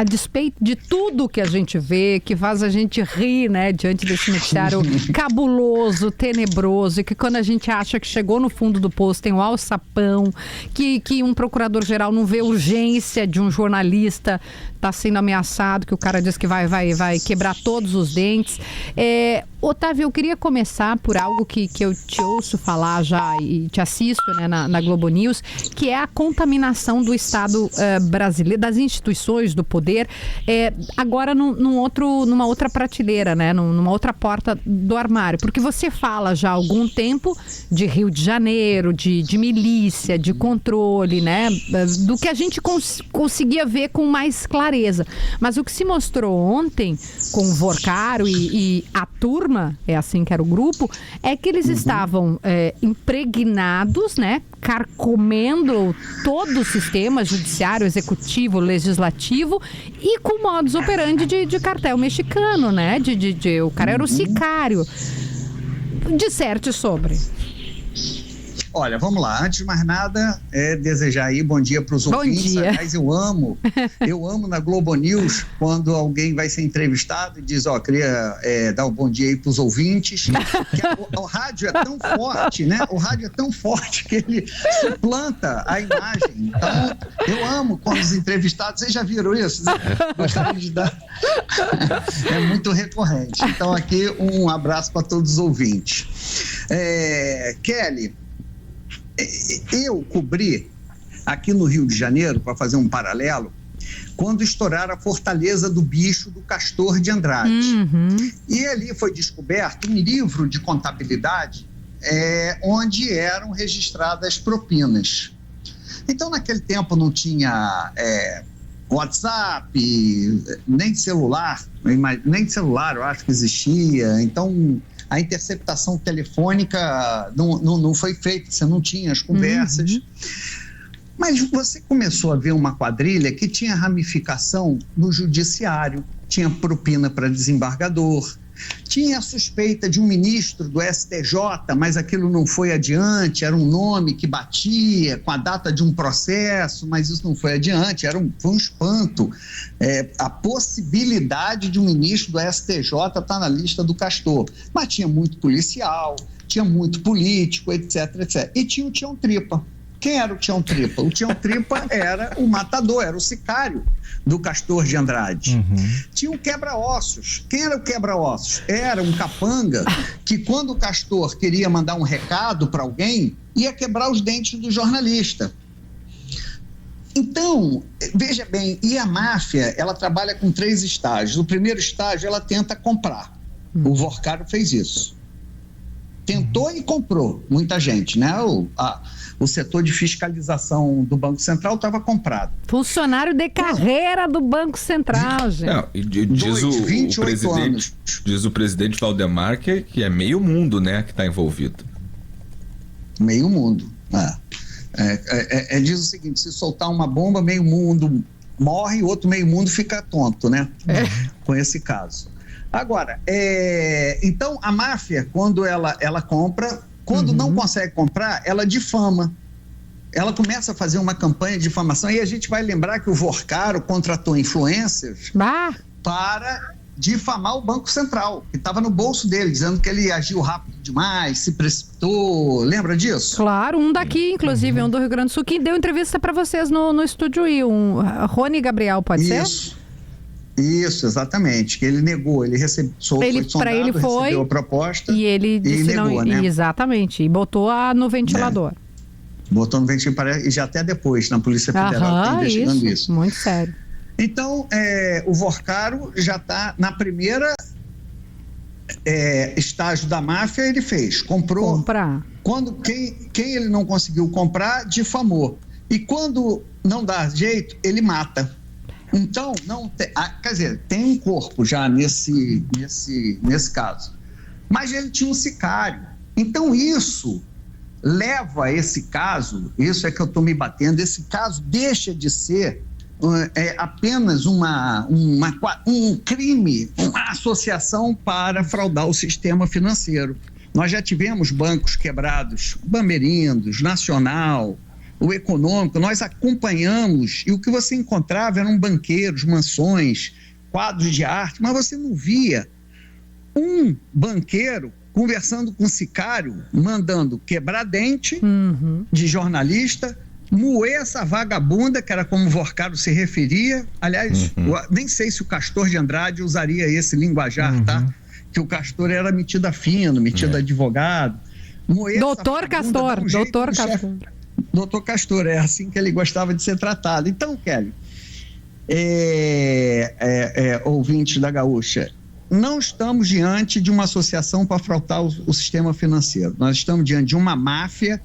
a despeito de tudo que a gente vê, que faz a gente rir, né, diante desse noticiário cabuloso, tenebroso, e que quando a gente acha que chegou no fundo do poço tem um alçapão, que um procurador-geral não vê urgência de um jornalista tá sendo ameaçado, que o cara diz que vai quebrar todos os dentes. Otávio, eu queria começar por algo que eu te ouço falar já e te assisto, né, na Globo News, que é a contaminação do Estado brasileiro, das instituições do poder, agora numa outra prateleira, né, numa outra porta do armário. Porque você fala já há algum tempo de Rio de Janeiro, de milícia, de controle, né, do que a gente conseguia ver com mais clareza. Mas o que se mostrou ontem com o Vorcaro e a turma, é assim que era o grupo, é que eles estavam impregnados, né, carcomendo todo o sistema judiciário, executivo, legislativo e com modus operandi de cartel mexicano, né? O cara era o sicário. Disserte sobre. Olha, vamos lá. Antes de mais nada, desejar aí bom dia para os ouvintes. Aliás, eu amo na Globo News quando alguém vai ser entrevistado e diz, queria dar um bom dia aí para os ouvintes. O rádio é tão forte, né? O rádio é tão forte que ele suplanta a imagem. Então, eu amo quando os entrevistados, vocês já viram isso, né? Gostaria de dar. É muito recorrente. Então, aqui, um abraço para todos os ouvintes. Kelly, eu cobri aqui no Rio de Janeiro, para fazer um paralelo, quando estouraram a Fortaleza do Bicho do Castor de Andrade. E ali foi descoberto um livro de contabilidade onde eram registradas propinas. Então, naquele tempo não tinha WhatsApp, nem celular eu acho que existia. Então, a interceptação telefônica não foi feita, você não tinha as conversas. Mas você começou a ver uma quadrilha que tinha ramificação no judiciário, tinha propina para desembargador, tinha a suspeita de um ministro do STJ, mas aquilo não foi adiante, era um nome que batia com a data de um processo, mas isso não foi adiante, foi um espanto. A possibilidade de um ministro do STJ estar na lista do Castor. Mas tinha muito policial, tinha muito político, etc, etc. E tinha o Tião Tripa. Quem era o Tião Tripa? O Tião Tripa era o matador, era o sicário do Castor de Andrade. Tinha um quebra-ossos. Quem era o quebra-ossos? Era um capanga que, quando o Castor queria mandar um recado para alguém, ia quebrar os dentes do jornalista. Então, veja bem, e a máfia, ela trabalha com 3 estágios. O primeiro estágio, ela tenta comprar. O Vorcaro fez isso. Tentou e comprou muita gente, né? O setor de fiscalização do Banco Central estava comprado. Funcionário de carreira do Banco Central, gente. Não, diz o presidente Valdemar que é meio mundo, né, que está envolvido. Meio mundo. Diz o seguinte: se soltar uma bomba, meio mundo morre e outro meio mundo fica tonto, né? Com esse caso. Agora, então a máfia, quando ela compra, quando não consegue comprar, ela difama. Ela começa a fazer uma campanha de difamação, e a gente vai lembrar que o Vorcaro contratou influencers para difamar o Banco Central, que estava no bolso dele, dizendo que ele agiu rápido demais, se precipitou. Lembra disso? Claro, um daqui, inclusive, um do Rio Grande do Sul, que deu entrevista para vocês no Estúdio I, Rony Gabriel, pode ser? Isso, exatamente, que ele negou, ele recebeu, recebeu a proposta e ele disse negou, né? Exatamente, e botou no ventilador. Botou no ventilador, e já até depois, na Polícia Federal, está investigando isso. Muito sério. Então, o Vorcaro já está na primeira estágio da máfia, ele fez, comprou. Comprar. Quando quem ele não conseguiu comprar, difamou. E quando não dá jeito, ele mata. Então, quer dizer, tem um corpo já nesse caso. Mas ele tinha um sicário. Então, isso leva esse caso, isso é que eu estou me batendo, esse caso deixa de ser apenas um crime, uma associação para fraudar o sistema financeiro. Nós já tivemos bancos quebrados, Bamerindos, Nacional, o econômico, nós acompanhamos, e o que você encontrava eram banqueiros, mansões, quadros de arte, mas você não via um banqueiro conversando com um sicário, mandando quebrar dente de jornalista, moer essa vagabunda, que era como o Vorcado se referia. Aliás, nem sei se o Castor de Andrade usaria esse linguajar, tá? Que o Castor era metido a fino, metido a advogado. Doutor Castor, doutor Castor. Doutor Castor, é assim que ele gostava de ser tratado. Então, Kelly, ouvintes da Gaúcha, não estamos diante de uma associação para frautar o sistema financeiro. Nós estamos diante de uma máfia,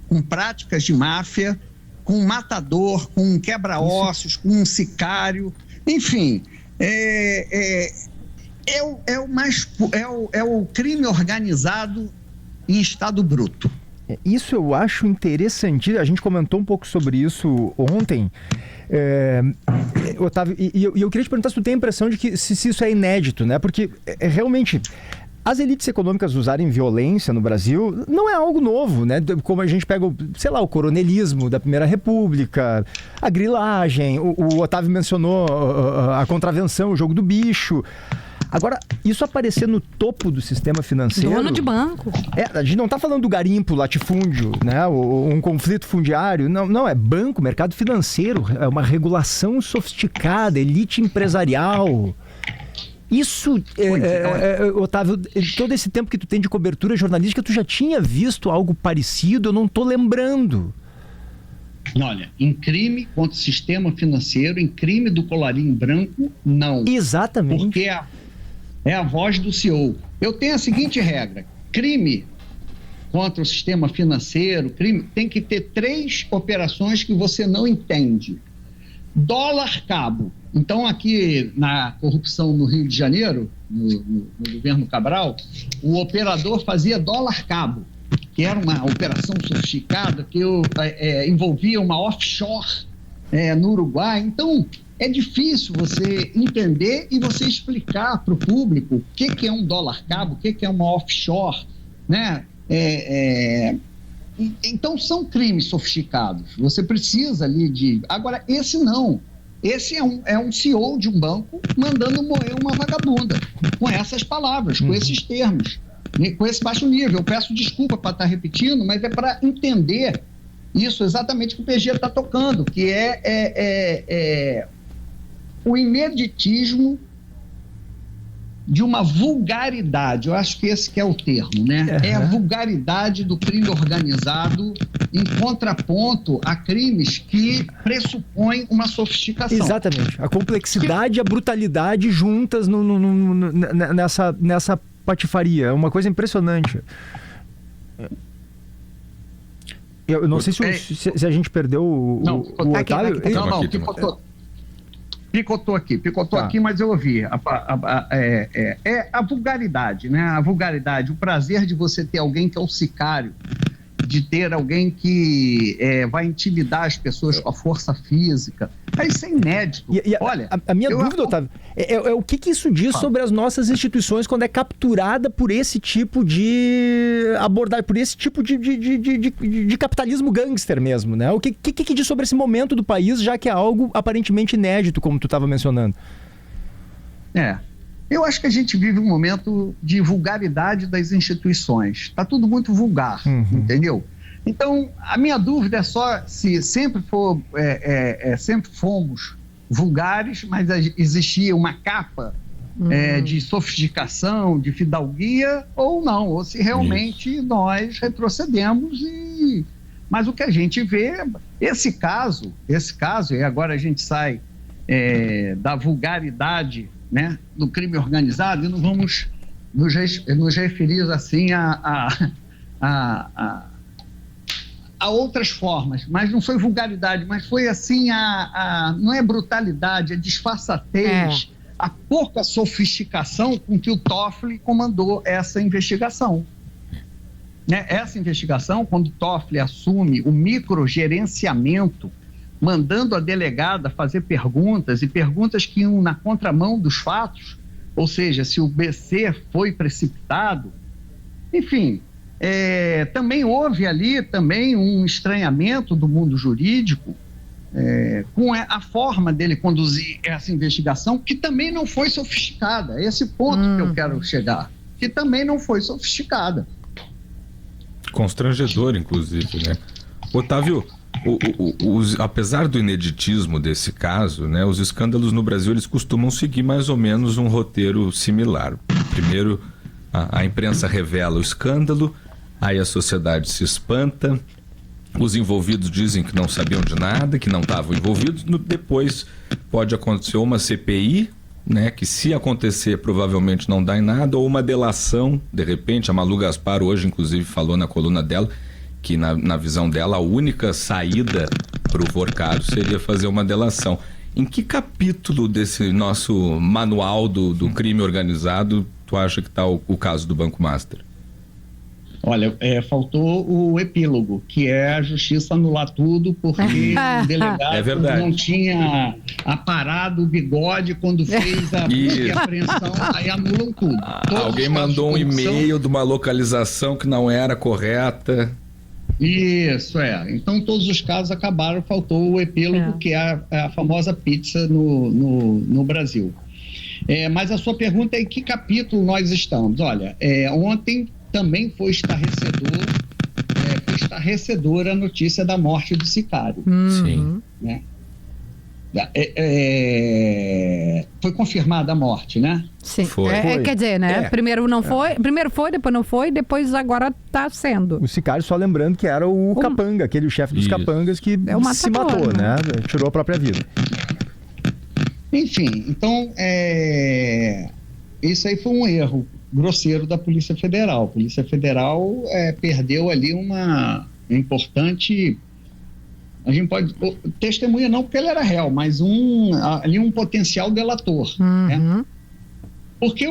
com práticas de máfia, com um matador, com um quebra-ossos, com um sicário, enfim, é o crime organizado em estado bruto. Isso eu acho interessante. A gente comentou um pouco sobre isso ontem, Otávio, e eu queria te perguntar se tu tem a impressão de que se isso é inédito, né? Porque realmente as elites econômicas usarem violência no Brasil não é algo novo, né? Como a gente pega, o coronelismo da Primeira República, a grilagem, o Otávio mencionou a contravenção, o jogo do bicho. Agora, isso aparecer no topo do sistema financeiro... Dono de banco. A gente não está falando do garimpo, latifúndio, né? Um conflito fundiário. Não, é banco, mercado financeiro, é uma regulação sofisticada, elite empresarial. Isso, Otávio, todo esse tempo que tu tem de cobertura jornalística, tu já tinha visto algo parecido? Eu não estou lembrando. Olha, em crime contra o sistema financeiro, em crime do colarinho branco, não. Exatamente. Porque é a voz do CEO. Eu tenho a seguinte regra: crime contra o sistema financeiro, crime tem que ter 3 operações que você não entende. Dólar cabo. Então, aqui na corrupção no Rio de Janeiro, no governo Cabral, o operador fazia dólar cabo, que era uma operação sofisticada, que envolvia uma offshore no Uruguai. Então, é difícil você entender e você explicar para o público o que é um dólar cabo, o que é uma offshore, né? Então, são crimes sofisticados. Você precisa ali de... Agora, esse não. Esse é um CEO de um banco mandando moer uma vagabunda, com essas palavras, com esses termos, com esse baixo nível. Eu peço desculpa para estar repetindo, mas é para entender isso exatamente que o PG está tocando, que é o imediatismo de uma vulgaridade. Eu acho que esse que é o termo, né? É a vulgaridade do crime organizado em contraponto a crimes que pressupõem uma sofisticação. Exatamente. A complexidade e a brutalidade juntas nessa patifaria. É uma coisa impressionante. Eu não sei se a gente perdeu o Otávio. Picotou aqui, mas eu ouvi. A vulgaridade, né? A vulgaridade, o prazer de você ter alguém que é o sicário, de ter alguém que vai intimidar as pessoas com a força física. Isso é inédito. Olha, a minha dúvida, Otávio, é o que isso diz sobre as nossas instituições quando é capturada por esse tipo de abordagem, por esse tipo de capitalismo gangster mesmo, né? O que diz sobre esse momento do país, já que é algo aparentemente inédito, como tu estava mencionando? Eu acho que a gente vive um momento de vulgaridade das instituições. Está tudo muito vulgar, entendeu? Então, a minha dúvida é só se sempre fomos vulgares, mas existia uma capa de sofisticação, de fidalguia, ou não, ou se realmente nós retrocedemos. Mas o que a gente vê, esse caso, e agora a gente sai da vulgaridade, né, do crime organizado, e não vamos nos referir assim a outras formas, mas não foi vulgaridade, mas foi assim não é brutalidade, é disfarçatez, a pouca sofisticação com que o Toffoli comandou essa investigação. Né? Essa investigação, quando o Toffoli assume o microgerenciamento, mandando a delegada fazer perguntas, e perguntas que iam na contramão dos fatos, ou seja, se o BC foi precipitado, enfim, também houve ali também um estranhamento do mundo jurídico com a forma dele conduzir essa investigação, que também não foi sofisticada. Esse ponto que eu quero chegar, que também não foi sofisticada. Constrangedor, inclusive, né? Otávio, apesar do ineditismo desse caso, né, os escândalos no Brasil eles costumam seguir mais ou menos um roteiro similar. Primeiro, a imprensa revela o escândalo, aí a sociedade se espanta, os envolvidos dizem que não sabiam de nada, que não estavam envolvidos. Depois pode acontecer uma CPI, né, que se acontecer provavelmente não dá em nada, ou uma delação. De repente, a Malu Gaspar hoje inclusive falou na coluna dela que na visão dela a única saída para o Vorcaro seria fazer uma delação. Em que capítulo desse nosso manual do crime organizado tu acha que está o caso do Banco Master? Olha, faltou o epílogo, que é a justiça anular tudo porque o delegado não tinha aparado o bigode quando fez a busca e apreensão, aí anulam tudo. Alguém mandou um e-mail de uma localização que não era correta. Isso, Então, todos os casos acabaram, faltou o epílogo, que é a famosa pizza no Brasil. Mas a sua pergunta é em que capítulo nós estamos? Olha, ontem também foi estarrecedora a notícia da morte do sicário. Sim. Né? Foi confirmada a morte, né? Sim. Foi. Quer dizer, né? Primeiro foi, depois não foi, depois agora está sendo. O sicário, só lembrando que era o Capanga, aquele chefe dos capangas que se matou, né? Tirou a própria vida. Enfim, então, isso aí foi um erro grosseiro da Polícia Federal. A Polícia Federal perdeu ali uma importante... A gente pode... Testemunha não porque ele era réu, mas ali um potencial delator. Né? Porque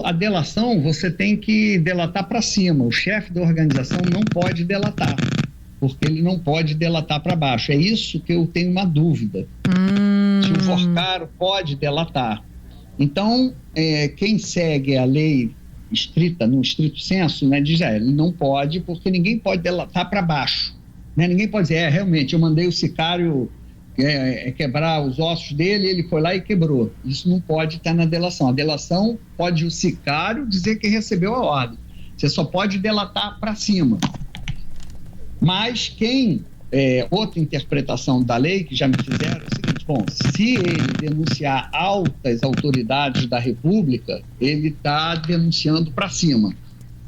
a delação, você tem que delatar para cima. O chefe da organização não pode delatar, porque ele não pode delatar para baixo. É isso que eu tenho uma dúvida. Se o Vorcaro pode delatar. Então, quem segue a lei estrita, no estrito senso, né, diz, ele não pode, porque ninguém pode delatar para baixo. Né? Ninguém pode dizer, realmente, eu mandei o sicário quebrar os ossos dele, ele foi lá e quebrou. Isso não pode estar na delação. A delação pode o sicário dizer que recebeu a ordem. Você só pode delatar para cima. Mas outra interpretação da lei que já me fizeram é o seguinte: bom, se ele denunciar altas autoridades da República, ele está denunciando para cima.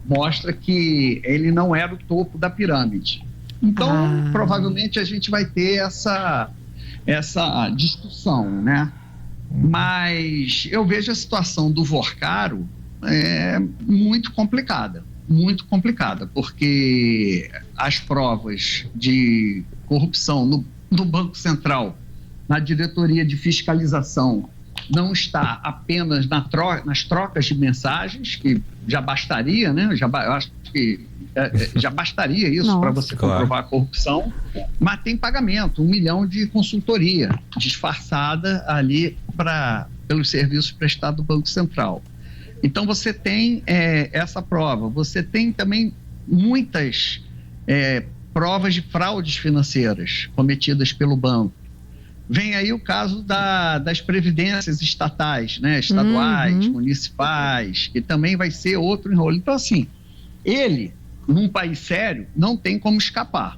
Mostra que ele não era o topo da pirâmide. Então, provavelmente a gente vai ter essa discussão, né? Mas eu vejo a situação do Vorcaro muito complicada, porque as provas de corrupção no Banco Central, na diretoria de fiscalização, não está apenas nas trocas de mensagens, que já bastaria, né? Eu acho que já bastaria isso para você comprovar a corrupção, mas tem pagamento, 1 milhão de consultoria disfarçada ali pelos serviços prestados do Banco Central. Então você tem essa prova, você tem também muitas provas de fraudes financeiras cometidas pelo banco. Vem aí o caso das previdências estatais, né? Estaduais, municipais, que também vai ser outro enrolo. Então, assim, ele, num país sério, não tem como escapar.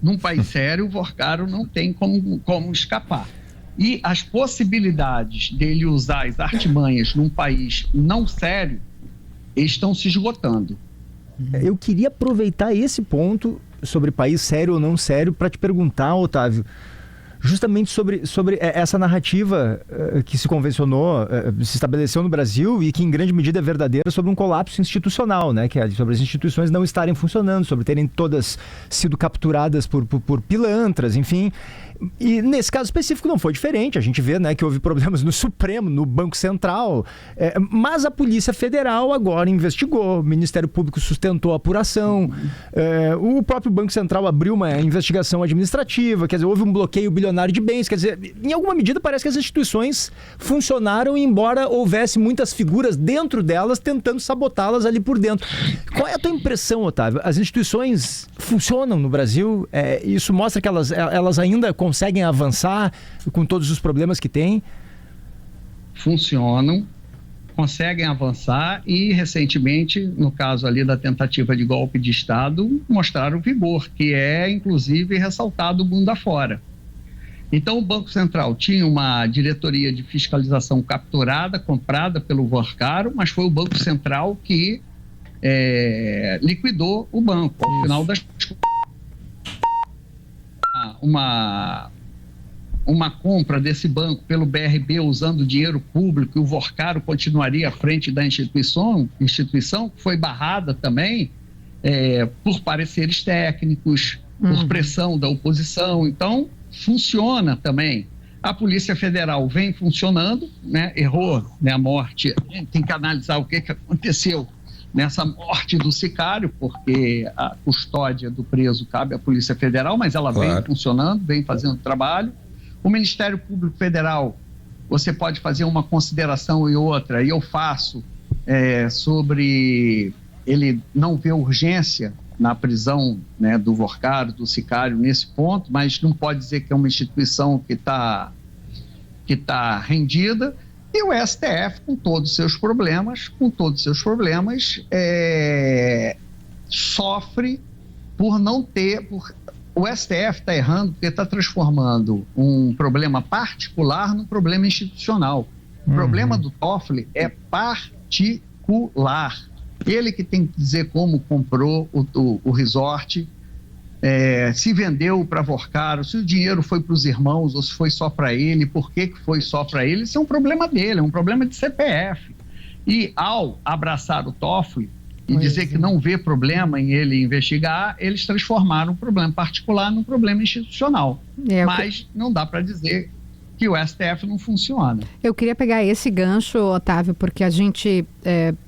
Num país sério, o Vorcaro não tem como escapar. E as possibilidades dele usar as artimanhas num país não sério estão se esgotando. Eu queria aproveitar esse ponto sobre país sério ou não sério para te perguntar, Otávio, justamente sobre essa narrativa que se convencionou, se estabeleceu no Brasil e que em grande medida é verdadeira, sobre um colapso institucional, né? Que é sobre as instituições não estarem funcionando, sobre terem todas sido capturadas por pilantras, enfim. E nesse caso específico não foi diferente. A gente vê, né, que houve problemas no Supremo, no Banco Central, mas a Polícia Federal agora investigou, o Ministério Público sustentou a apuração, o próprio Banco Central abriu uma investigação administrativa, quer dizer, houve um bloqueio bilionário de bens, quer dizer, em alguma medida parece que as instituições funcionaram, embora houvesse muitas figuras dentro delas tentando sabotá-las ali por dentro. Qual é a tua impressão, Otávio? As instituições funcionam no Brasil? Isso mostra que elas ainda conseguem avançar com todos os problemas que têm? Funcionam, conseguem avançar e, recentemente, no caso ali da tentativa de golpe de Estado, mostraram vigor, que é, inclusive, ressaltado mundo afora. Então, o Banco Central tinha uma diretoria de fiscalização capturada, comprada pelo Vorcaro, mas foi o Banco Central que liquidou o banco. Ao final das contas, uma compra desse banco pelo BRB usando dinheiro público, e o Vorcaro continuaria à frente da instituição que foi barrada também por pareceres técnicos, por pressão da oposição. Então, funciona também. A Polícia Federal vem funcionando, né? Errou, né, a morte. A gente tem que analisar o que aconteceu nessa morte do sicário, porque a custódia do preso cabe à Polícia Federal, mas ela vem funcionando, vem fazendo trabalho. O Ministério Público Federal, você pode fazer uma consideração e outra, e eu faço, sobre ele não ver urgência na prisão, né, do Vorcaro, do sicário, nesse ponto, mas não pode dizer que é uma instituição que está rendida. E o STF, com todos os seus problemas, sofre por não ter... O STF está errando porque está transformando um problema particular num problema institucional. O problema do Toffoli é particular. Ele que tem que dizer como comprou o resort, se vendeu para Vorcaro, se o dinheiro foi para os irmãos ou se foi só para ele, por que foi só para ele. Isso é um problema dele, é um problema de CPF. E ao abraçar o Toffoli e dizer que não vê problema em ele investigar, eles transformaram um problema particular num problema institucional. Mas não dá para dizer que o STF não funciona. Eu queria pegar esse gancho, Otávio, porque a gente,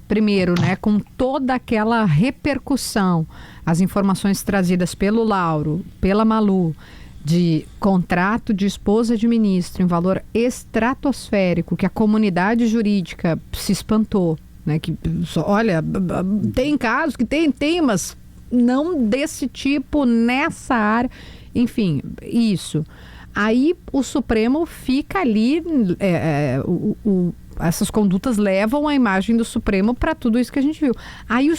primeiro, né, com toda aquela repercussão, as informações trazidas pelo Lauro, pela Malu, de contrato de esposa de ministro em valor estratosférico, que a comunidade jurídica se espantou, né, que, olha, tem casos que tem, mas não desse tipo, nessa área, enfim, isso. Aí o Supremo fica ali, essas condutas levam a imagem do Supremo para tudo isso que a gente viu. Aí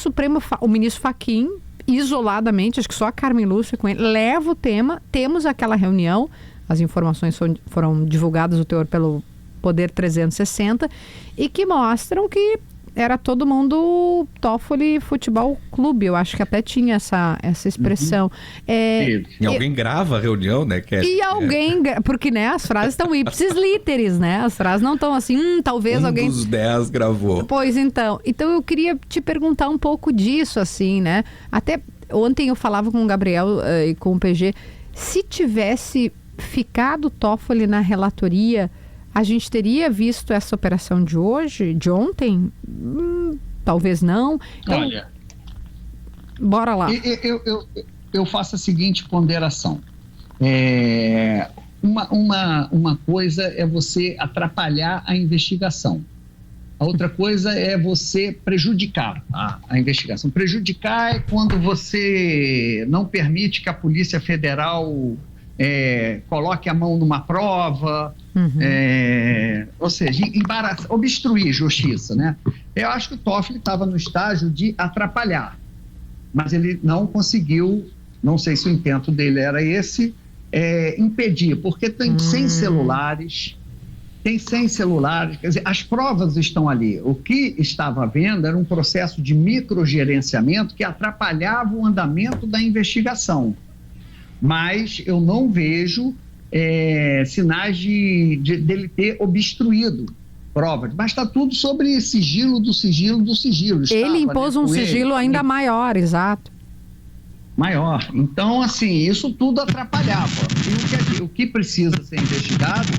o ministro Fachin, isoladamente, acho que só a Carmen Lúcia com ele, leva o tema, temos aquela reunião, as informações foram divulgadas, o teor pelo Poder 360, e que mostram que era todo mundo Toffoli Futebol Clube, eu acho que até tinha essa expressão. E alguém grava a reunião, né? Porque, né, as frases estão ipsis literis, né? As frases não estão assim, talvez alguém... dos 10 gravou. Pois então eu queria te perguntar um pouco disso, assim, né? Até ontem eu falava com o Gabriel e com o PG, se tivesse ficado Toffoli na relatoria, a gente teria visto essa operação de ontem? Talvez não. Então, olha, bora lá. Eu faço a seguinte ponderação. Uma coisa é você atrapalhar a investigação. A outra coisa é você prejudicar a investigação. Prejudicar é quando você não permite que a Polícia Federal coloque a mão numa prova, ou seja, obstruir justiça, né? Eu acho que o Toffoli estava no estágio de atrapalhar, mas ele não conseguiu, não sei se o intento dele era esse, impedir, porque tem 100 celulares, quer dizer, as provas estão ali. O que estava havendo era um processo de microgerenciamento que atrapalhava o andamento da investigação. Mas eu não vejo sinais dele ter obstruído provas. Mas está tudo sobre sigilo do sigilo do sigilo. Ele impôs um sigilo ainda maior, exato. Maior. Então, assim, isso tudo atrapalhava. E o que precisa ser investigado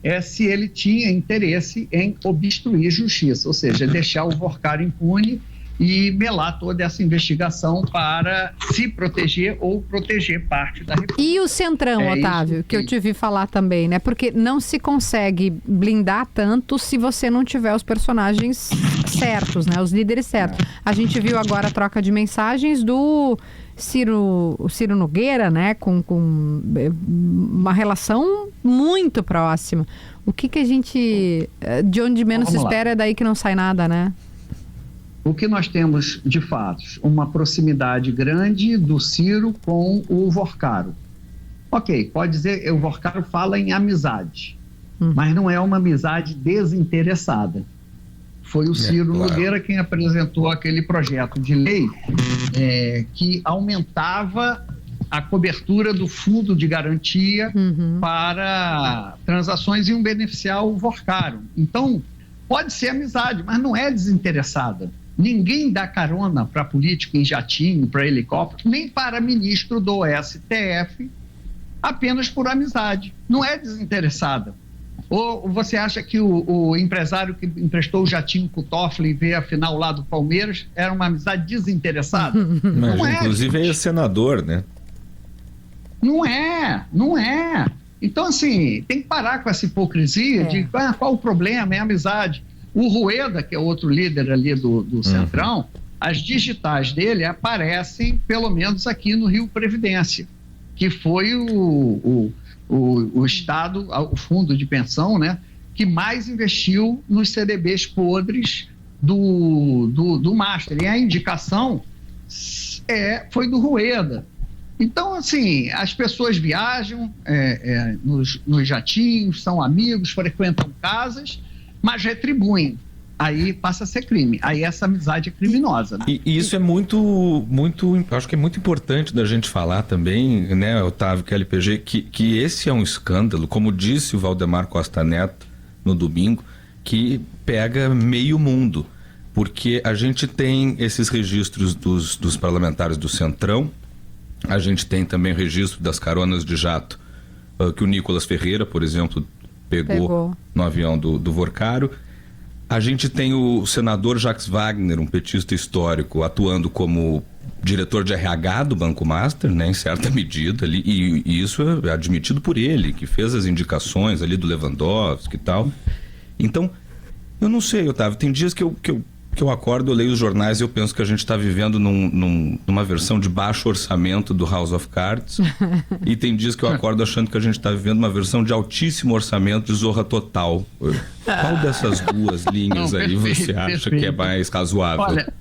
é se ele tinha interesse em obstruir justiça, ou seja, deixar o Vorcaro impune e melar toda essa investigação para se proteger ou proteger parte da República. E o Centrão, Otávio, que eu te vi falar também, né? Porque não se consegue blindar tanto se você não tiver os personagens certos, né? Os líderes certos. A gente viu agora a troca de mensagens do Ciro Nogueira, né? Com uma relação muito próxima. O que a gente... De onde menos se espera é daí que não sai nada, né? O que nós temos, de fato, uma proximidade grande do Ciro com o Vorcaro. Ok, pode dizer, o Vorcaro fala em amizade, mas não é uma amizade desinteressada. Foi o Ciro Nogueira quem apresentou aquele projeto de lei que aumentava a cobertura do fundo de garantia para transações e iam beneficiar o Vorcaro. Então, pode ser amizade, mas não é desinteressada. Ninguém dá carona para político em jatinho, para helicóptero, nem para ministro do STF, apenas por amizade. Não é desinteressada. Ou você acha que o empresário que emprestou o jatinho para o Toffoli e veio a final lá do Palmeiras era uma amizade desinteressada? Não é, inclusive é senador, né? Não é. Então, assim, tem que parar com essa hipocrisia de qual o problema, é amizade. O Rueda, que é outro líder ali do Centrão, as digitais dele aparecem, pelo menos aqui no Rio Previdência, que foi o Estado, o fundo de pensão, né, que mais investiu nos CDBs podres do Master. E a indicação foi do Rueda. Então, assim, as pessoas viajam nos jatinhos, são amigos, frequentam casas, mas retribuem. Aí passa a ser crime. Aí essa amizade é criminosa. Né? E isso é muito, acho que é muito importante da gente falar também, né, Otávio, que é LPG, que esse é um escândalo, como disse o Valdemar Costa Neto no domingo, que pega meio mundo. Porque a gente tem esses registros dos parlamentares do Centrão, a gente tem também registro das caronas de jato que o Nicolas Ferreira, por exemplo, pegou no avião do Vorcaro. A gente tem o senador Jacques Wagner, um petista histórico, atuando como diretor de RH do Banco Master, né, em certa medida ali, e isso é admitido por ele, que fez as indicações ali do Lewandowski e tal. Então, eu não sei, Otávio, tem dias que eu acordo, eu leio os jornais e eu penso que a gente está vivendo numa versão de baixo orçamento do House of Cards. E tem dias que eu acordo achando que a gente está vivendo uma versão de altíssimo orçamento de Zorra Total. Qual dessas duas linhas aí você acha que é mais razoável? Olha,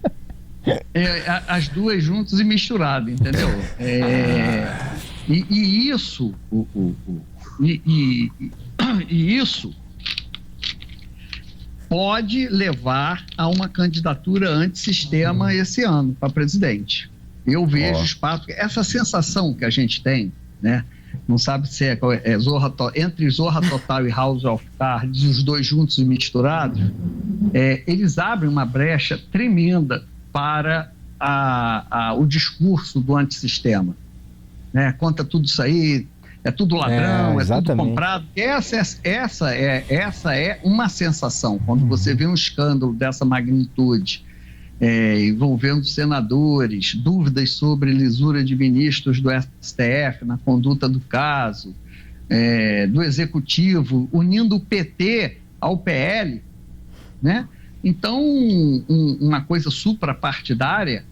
as duas juntas e misturadas, entendeu? E isso... isso pode levar a uma candidatura antissistema esse ano para presidente. Eu vejo espaço... Essa sensação que a gente tem, né? Não sabe se entre Zorra Total e House of Cards, os dois juntos e misturados, eles abrem uma brecha tremenda para o discurso do antissistema. Né? Conta tudo isso aí... É tudo ladrão, é tudo comprado. Essa é uma sensação. Quando você vê um escândalo dessa magnitude, envolvendo senadores, dúvidas sobre lisura de ministros do STF na conduta do caso, do Executivo, unindo o PT ao PL, né? Então, uma coisa suprapartidária,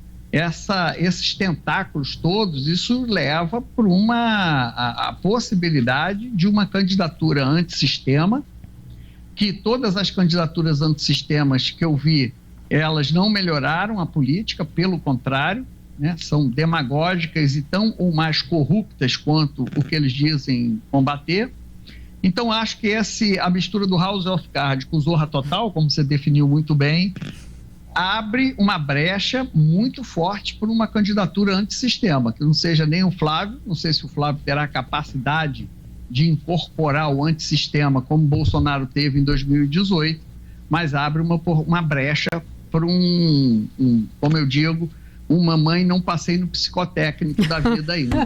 esses tentáculos todos, isso leva para a possibilidade de uma candidatura antissistema, que todas as candidaturas antissistemas que eu vi, elas não melhoraram a política, pelo contrário, né, são demagógicas e tão ou mais corruptas quanto o que eles dizem combater. Então, acho que a mistura do House of Cards com o Zorra Total, como você definiu muito bem, abre uma brecha muito forte por uma candidatura antissistema, que não seja nem o Flávio, não sei se o Flávio terá a capacidade de incorporar o antissistema como Bolsonaro teve em 2018, mas abre uma brecha para como eu digo, uma mãe não passei no psicotécnico da vida ainda.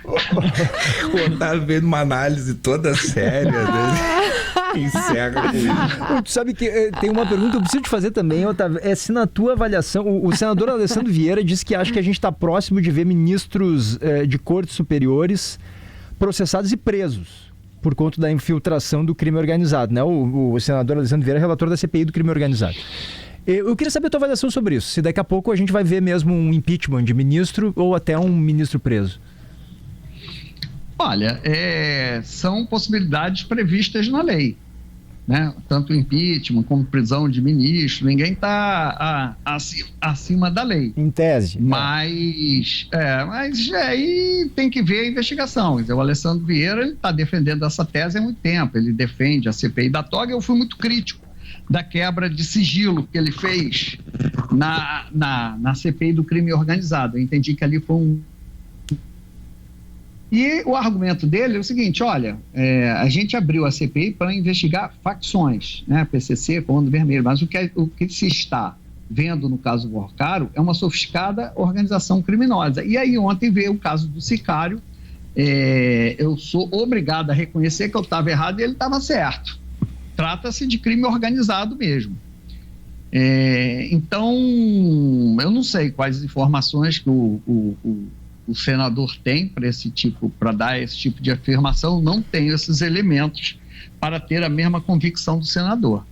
Pô, tá vendo uma análise toda séria, né? Encerra com isso. Tu sabe que tem uma pergunta que eu preciso te fazer também, Otávio. É se na tua avaliação, o senador Alessandro Vieira disse que acha que a gente está próximo de ver ministros de cortes superiores processados e presos por conta da infiltração do crime organizado, né? O senador Alessandro Vieira é relator da CPI do crime organizado. Eu queria saber a tua avaliação sobre isso. Se daqui a pouco a gente vai ver mesmo um impeachment de ministro ou até um ministro preso. Olha, são possibilidades previstas na lei, né? Tanto impeachment como prisão de ministro, ninguém está acima da lei. Em tese. Mas aí tem que ver a investigação. Quer dizer, o Alessandro Vieira está defendendo essa tese há muito tempo, ele defende a CPI da toga. Eu fui muito crítico da quebra de sigilo que ele fez na CPI do crime organizado. Eu entendi que ali foi E o argumento dele é o seguinte: olha, a gente abriu a CPI para investigar facções, né? PCC, Comando Vermelho, mas o que se está vendo no caso do Worcaro é uma sofisticada organização criminosa. E aí ontem veio o caso do Sicário. Eu sou obrigado a reconhecer que eu estava errado e ele estava certo. Trata-se de crime organizado mesmo. Então, eu não sei quais informações que o senador tem para dar esse tipo de afirmação. Não tenho esses elementos para ter a mesma convicção do senador.